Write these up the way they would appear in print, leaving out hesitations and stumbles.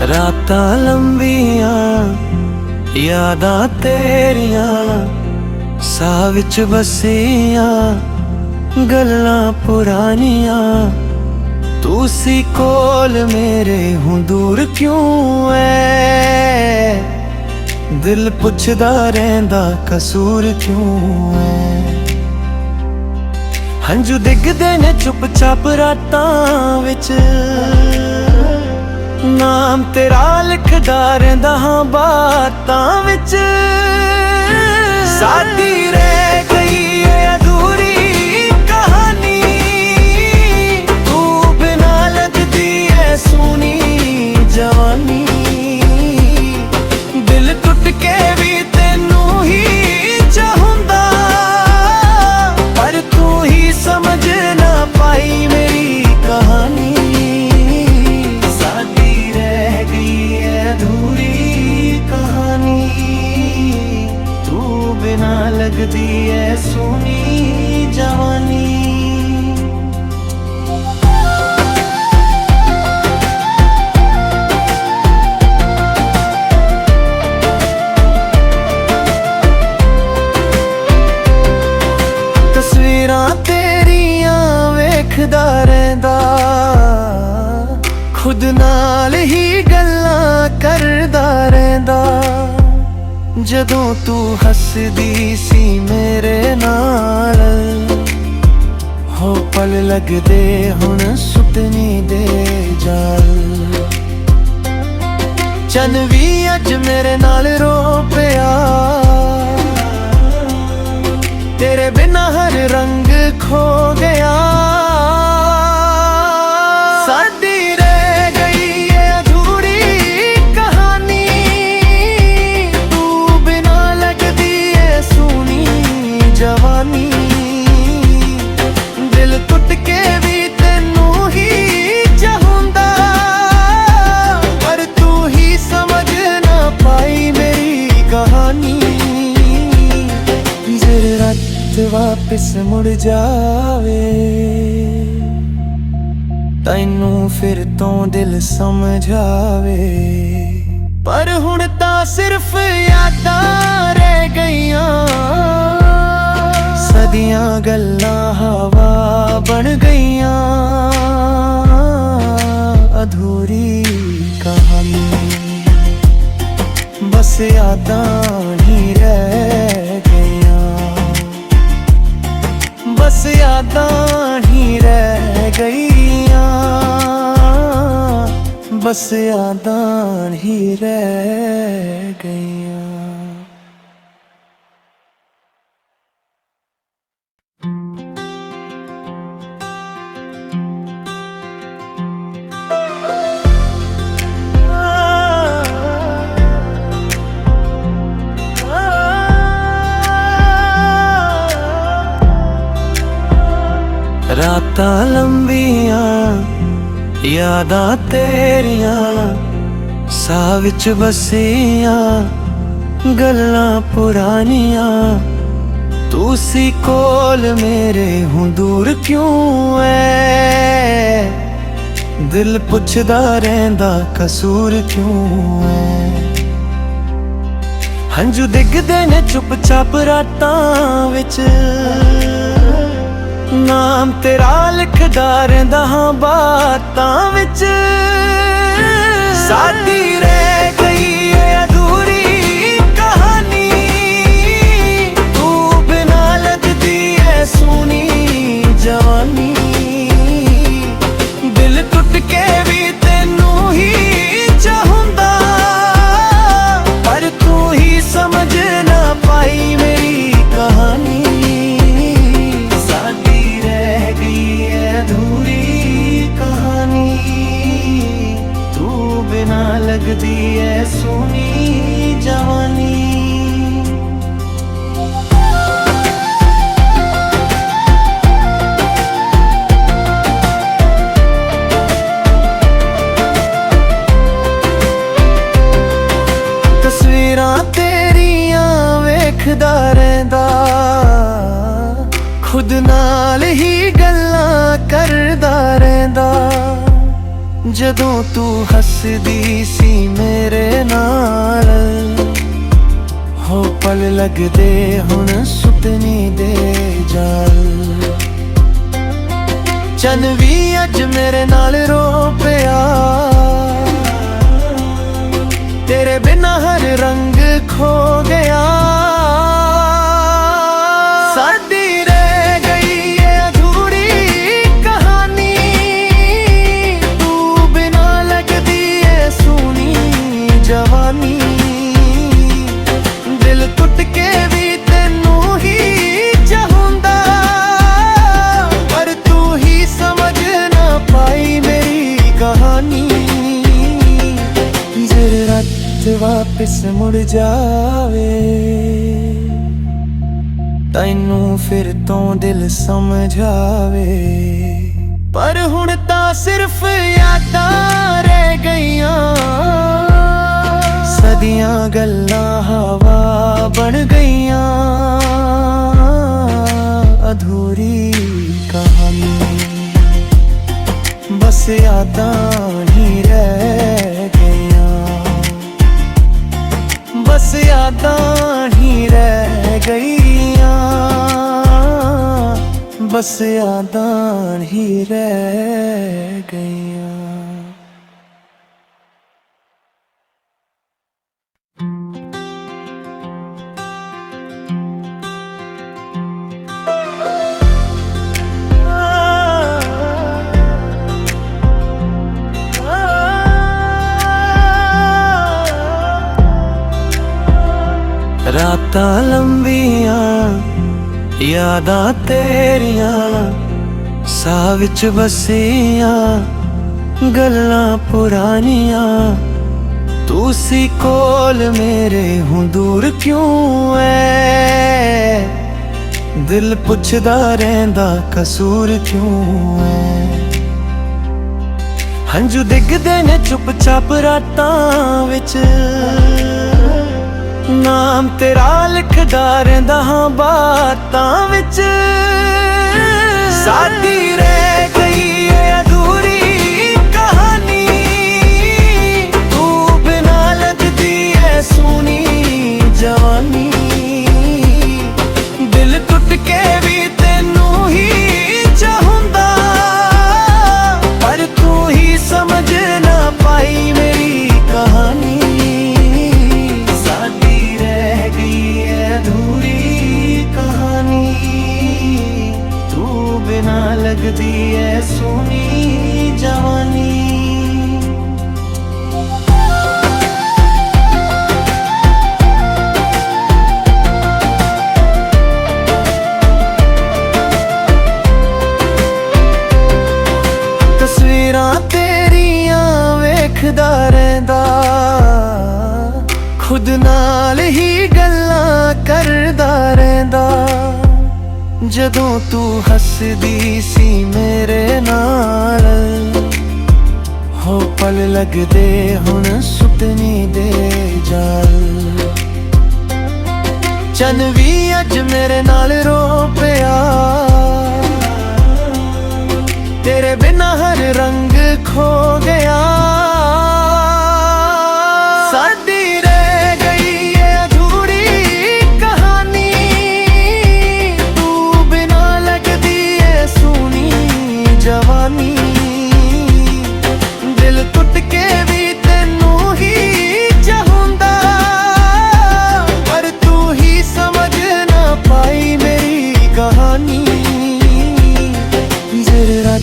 रातां लंबियां यादां तेरियां साह विच बसियां गल्लां पुरानियां तू सी कोल मेरे हूं दूर क्यों है। दिल पुछदा रहिंदा कसूर क्यों है। हंझू डिगदे ने चुप चाप रातां विच नाम तेरा लिखदा रहिंदा हां बातां विच। साडी रह गई है अधूरी कहानी तू बिना लगदी है सोहनी जवानी। दिल टुट के भी तेनू ही चाहुंदा पर तू ही समझ ना पाई मेरी कहानी। लगदी है सोहनी जवानी। तस्वीरां तेरियां वेखदा रहिंदा खुद नाल ही गल्लां करदा रहिंदा। जदों तू हसदी सी मेरे नाल हो पल लगदे हुण सुतनी दे जाल। चन भी अज मेरे नाल रो पिया तेरे बिना हर रंग खो गया। दिल टुट के भी तेनू ही चाहुंदा पर तू ही समझ ना पाई मेरी कहानी। जे रात वापस मुड़ जावे तैनू फिर तो दिल समझावे पर हुण तां सिर्फ यादां रह गईयां। सदियां गल्लां हवा बन गईयां अधूरी कहानी बस यादां ही रह गईयां। बस यादां ही रह गईयां। बस यादां ही रह गईयां। रातां लंबियां यादां तेरियां साह विच बसियां गल्लां पुरानियां तू सी कोल मेरे हूं दूर क्यों है। दिल पुछदा रहिंदा कसूर क्यों है। हंझू डिगदे ने चुप चाप रातां विच नाम तेरा लिखदा रहिंदा हां बातां विच। साडी रह गई है अधूरी कहानी तू बिना लगदी है सोहनी जवानी। दिल टुट के भी तेनू ही चाहुंदा पर तू ही समझ ना पाई मेरी कहानी। लगदी है सोहनी जवानी। तस्वीरां तेरियां वेखदा रहिंदा खुद नाल ही गल्लां करदा रहिंदा। ਜਦੋਂ ਤੂੰ ਹੱਸਦੀ ਸੀ ਮੇਰੇ ਨਾਲ, ਹੋ ਪਲ ਲੱਗਦੇ ਹੁਣ ਸੁਪਨੇ ਦੇ ਜਾਲ। ਚੰਨ ਵੀ ਅੱਜ ਮੇਰੇ ਨਾਲ ਰੋ ਪਿਆ, ਤੇਰੇ ਬਿਨਾ ਹਰ ਰੰਗ ਖੋ ਗਿਆ। ਸਾਡੀ ਰਹਿ ਗਈ ਏ ਅਧੂਰੀ ਕਹਾਣੀ, ਤੂੰ ਬਿਨਾ ਲੱਗਦੀ ਏ ਸੋਹਣੀ ਜਵਾਨੀ। ਦਿਲ ਟੁੱਟ ਕੇ ਵੀ ਤੈਨੂੰ ਹੀ ਚਾਹੁੰਦਾ, ਪਰ ਤੂੰ ਹੀ ਸਮਝ ਨਾ ਪਾਈ ਮੇਰੀ ਕਹਾਣੀ। ਜ਼ਰਾ ਵਾਪਿਸ ਮੁੜ ਜਾਵੇ, ਤੈਨੂੰ ਫਿਰ ਤੋਂ ਦਿਲ ਸਮਝਾਵੇ। ਪਰ ਹੁਣ ਤਾਂ ਸਿਰਫ ਯਾਦਾਂ ਰਹਿ ਗਈਆਂ, ਸਦੀਆਂ ਗੱਲਾਂ ਹਵਾ ਬਣ ਗਈਆਂ। ਅਧੂਰੀ ਕਹਾਣੀ ਬਸ ਯਾਦਾਂ ਹੀ ਰਹਿ ਗਈਆਂ, ਬਸ ਯਾਦਾਂ ਹੀ ਰਹਿ ਗਈਆਂ, ਬਸ ਯਾਦਾਂ ਹੀ ਰਹਿ ਗਈਆਂ। ਰਾਤਾਂ ਲੰਬੀਆਂ ਯਾਦਾਂ ਤੇਰੀਆਂ, ਸਾਹ ਵਿੱਚ ਵਸੀਆਂ ਗੱਲਾਂ ਪੁਰਾਣੀਆਂ। ਤੂੰ ਸੀ ਕੋਲ ਮੇਰੇ ਹੁਣ ਦੂਰ ਕਿਉਂ ਐ, ਦਿਲ ਪੁੱਛਦਾ ਰਹਿੰਦਾ ਕਸੂਰ ਕਿਉਂ ਐ। ਹੰਝੂ ਡਿੱਗਦੇ ਨੇ ਚੁੱਪ ਚਾਪ ਰਾਤਾਂ ਵਿੱਚ, ਨਾਮ ਤੇਰਾ ਲਿਖਦਾ ਰਹਿੰਦਾ ਹਾਂ ਬਾਤਾਂ ਵਿੱਚ। ਸਾਡੀ ਰਹਿ ਗਈ ਏ ਅਧੂਰੀ ਕਹਾਣੀ, ਤੂੰ ਬਿਨਾ ਲੱਗਦੀ ਏ ਸੋਹਣੀ ਜਵਾਨੀ। ਦਿਲ ਟੁੱਟ ਕੇ ਵੀ ਤੈਨੂੰ ਹੀ ਚਾਹੁੰਦਾ, ਪਰ ਤੂੰ ਹੀ ਸਮਝ ਨਾ ਪਾਈ ਮੇਰੀ ਕਹਾਣੀ। ਅਧੂਰੀ ਕਹਾਣੀ, ਤੂੰ ਬਿਨਾ ਲੱਗਦੀ ਐ ਸੋਹਣੀ ਜਵਾਨੀ। ਤਸਵੀਰਾਂ ਤੇਰੀਆਂ ਵੇਖਦਾ ਰਹਿੰਦਾ, ਖੁਦ ਨਾਲ ਹੀ ਗੱਲਾਂ ਕਰਦਾ ਰਹਿੰਦਾ। ਜਦੋਂ ਤੂੰ ਹੱਸਦੀ ਸੀ ਮੇਰੇ ਨਾਲ, ਹੋ ਪਲ ਲੱਗਦੇ ਹੁਣ ਸੁਪਨੇ ਦੇ ਜਾਲ। ਚੰਨ ਵੀ ਅੱਜ ਮੇਰੇ ਨਾਲ ਰੋ ਪਿਆ, ਤੇਰੇ ਬਿਨਾ ਹਰ ਰੰਗ ਖੋ ਗਿਆ। ਦਿਲ ਟੁੱਟ ਕੇ ਵੀ ਤੈਨੂੰ ਹੀ ਚਾਹੁੰਦਾ, ਪਰ ਤੂੰ ਹੀ ਸਮਝ ਨਾ ਪਾਈ ਮੇਰੀ ਕਹਾਣੀ। ਜ਼ਰਾ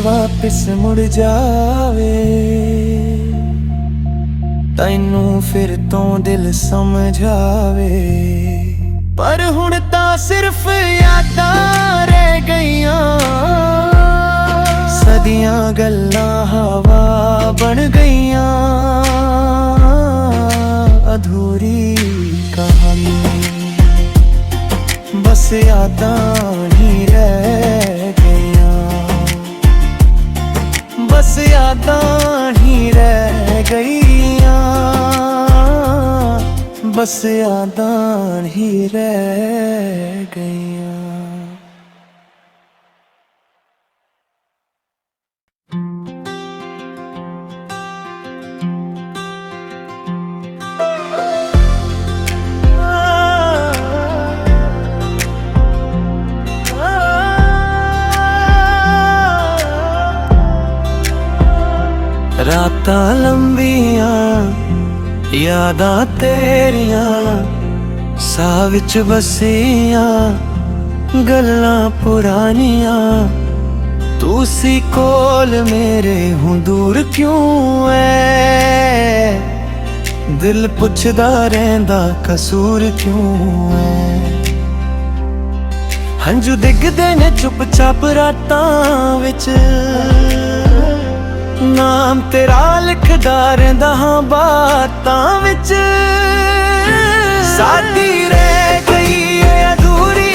ਵਾਪਿਸ ਮੁੜ ਜਾਵੇ, ਤੈਨੂੰ ਫਿਰ ਤੋਂ ਦਿਲ ਸਮਝਾਵੇ। ਪਰ ਹੁਣ ਤਾਂ ਸਿਰਫ ਯਾਦਾਂ ਰਹਿ ਗਈਆਂ, ਸਦੀਆਂ ਗੱਲਾਂ ਹਵਾ ਬਣ ਗਈਆਂ। ਅਧੂਰੀ ਕਹਾਣੀ ਬਸ ਯਾਦਾਂ ਹੀ ਰਹਿ ਗਈਆਂ, ਬਸ ਯਾਦਾਂ ਹੀ ਰਹਿ ਗਈਆਂ, ਬਸ ਯਾਦਾਂ ਹੀ ਰਹਿ ਗਈਆਂ। रातां लंबियां यादां तेरियां साह विच बसियां गल्लां पुरानियां तू सी कोल मेरे हूं दूर क्यों है दिल पुछदा रहिंदा कसूर क्यों है हंझू डिगदे ने चुप चाप रातां विच नाम तेरा लिखदा रहिंदा हां बातां विच साडी रह गई है अधूरी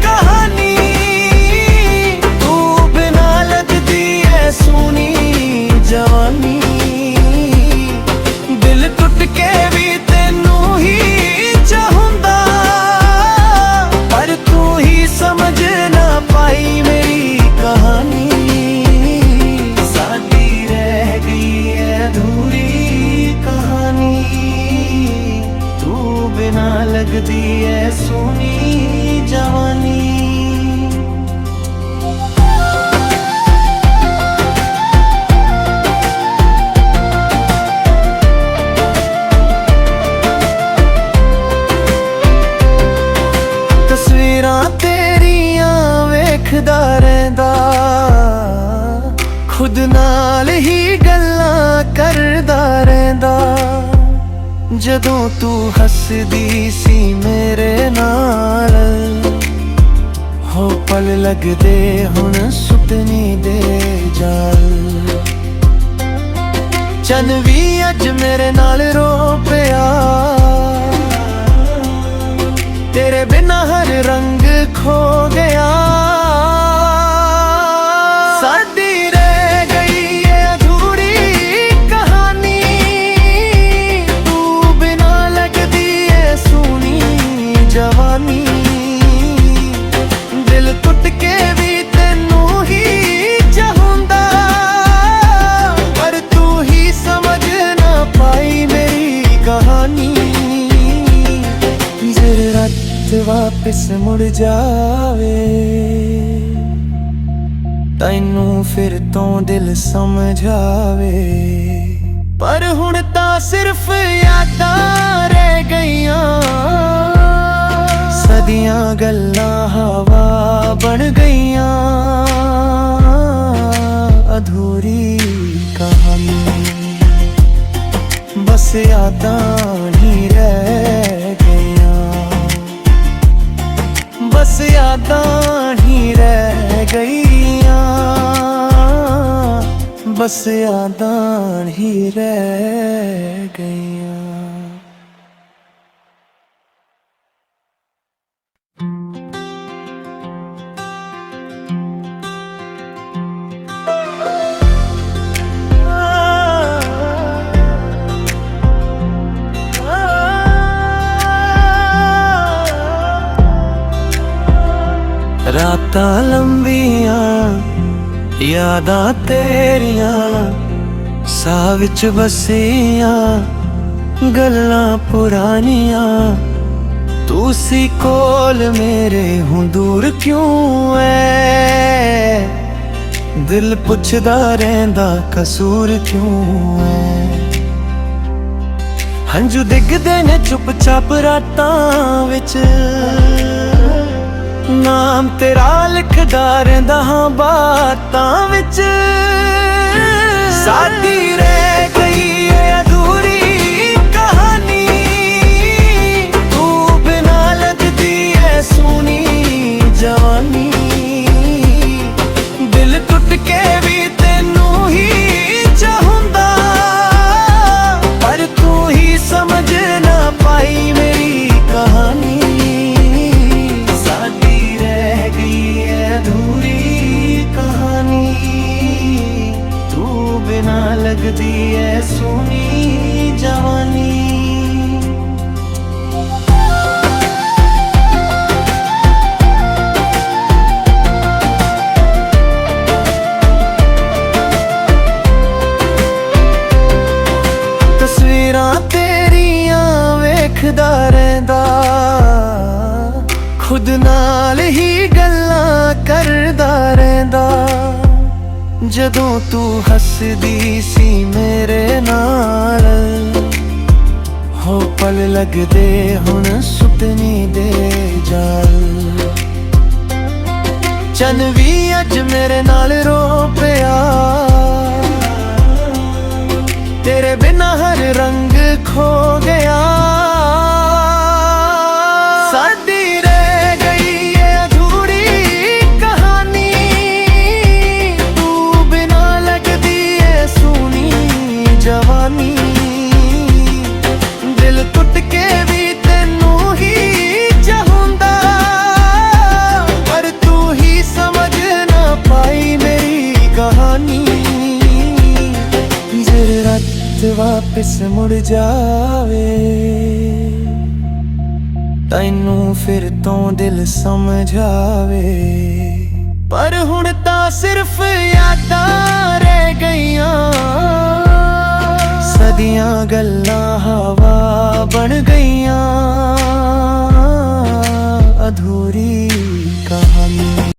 कहानी तू बिना लगदी है सोनी जवानी दिल टुट के भी तेनू ही चाहुंदा पर तू ही समझ ना पाई मेरी कहानी लगदी है सोनी जवानी तस्वीरां तेरियां वेखदा रहिंदा खुद नाल ही गल्लां करदा रहिंदा जदों तू हसदी सी मेरे नाल हो पल लगदे हुण सुतनी दे जाल चन भी अज मेरे नाल रो पिया तेरे बिना हर रंग खो गया दिल टुट के भी तेनू ही चाहुंदा पर तू ही समझ ना पाई मेरी कहानी जे रात वापस मुड़ जावे तैनू फिर तो दिल समझावे पर हुण तां सिर्फ यादां रह गईयां सदियां गल्लां हवा बन गईयां अधूरी कहानी बस यादां ही रह गईयां बस यादां ही रह गईयां बस यादां ही रह गईयां रातां लंबियां यादां तेरियां साह विच बसियां गल्लां पुरानियां तू सी कोल मेरे हूं दूर क्यों है दिल पुछदा रहिंदा कसूर क्यों है हंझू डिगदे ने चुप चाप रातां विच नाम तेरा लिखदा रहिंदा हां बातां विच साडी रह गई है अधूरी कहानी तू बिना लगदी है सोनी जवानी दिल टुट के भी तेनू ही चाहुंदा पर तू ही समझ ना पाई मेरी कहानी लगदी है सोनी जवानी तस्वीरां तेरियां वेखदा रहिंदा खुद नाल ही गल्लां करदा रहिंदा ਜਦੋਂ ਤੂੰ ਹੱਸਦੀ ਸੀ ਮੇਰੇ ਨਾਲ, ਹੋ ਪਲ ਲੱਗਦੇ ਹੁਣ ਸੁਪਨੇ ਦੇ ਜਾਲ। ਚੰਨ ਵੀ ਅੱਜ ਮੇਰੇ ਨਾਲ ਰੋ ਪਿਆ, ਤੇਰੇ ਬਿਨਾਂ ਹਰ ਰੰਗ ਖੋ ਗਿਆ। ਸਾਡੀ ਰਹਿ ਗਈ ਏ ਅਧੂਰੀ ਕਹਾਣੀ, ਤੂੰ ਬਿਨਾਂ ਲੱਗਦੀ ਏ ਸੋਹਣੀ ਜਵਾਨੀ। ਦਿਲ ਟੁੱਟ ਕੇ ਵੀ ਤੈਨੂੰ ਹੀ ਚਾਹੁੰਦਾ, ਪਰ ਤੂੰ ਹੀ ਸਮਝ ਨਾ ਪਾਈ ਮੇਰੀ ਕਹਾਣੀ। ਜੇ ਰਾਤ ਵਾਪਿਸ ਮੁੜ ਜਾਵੇ, ਤੈਨੂੰ ਫਿਰ ਤੋਂ ਦਿਲ ਸਮਝ ਆਵੇ। ਪਰ ਹੁਣ ਤਾਂ ਸਿਰਫ ਯਾਦਾਂ ਰਹਿ ਗਈਆਂ, ਸਦੀਆਂ ਗੱਲਾਂ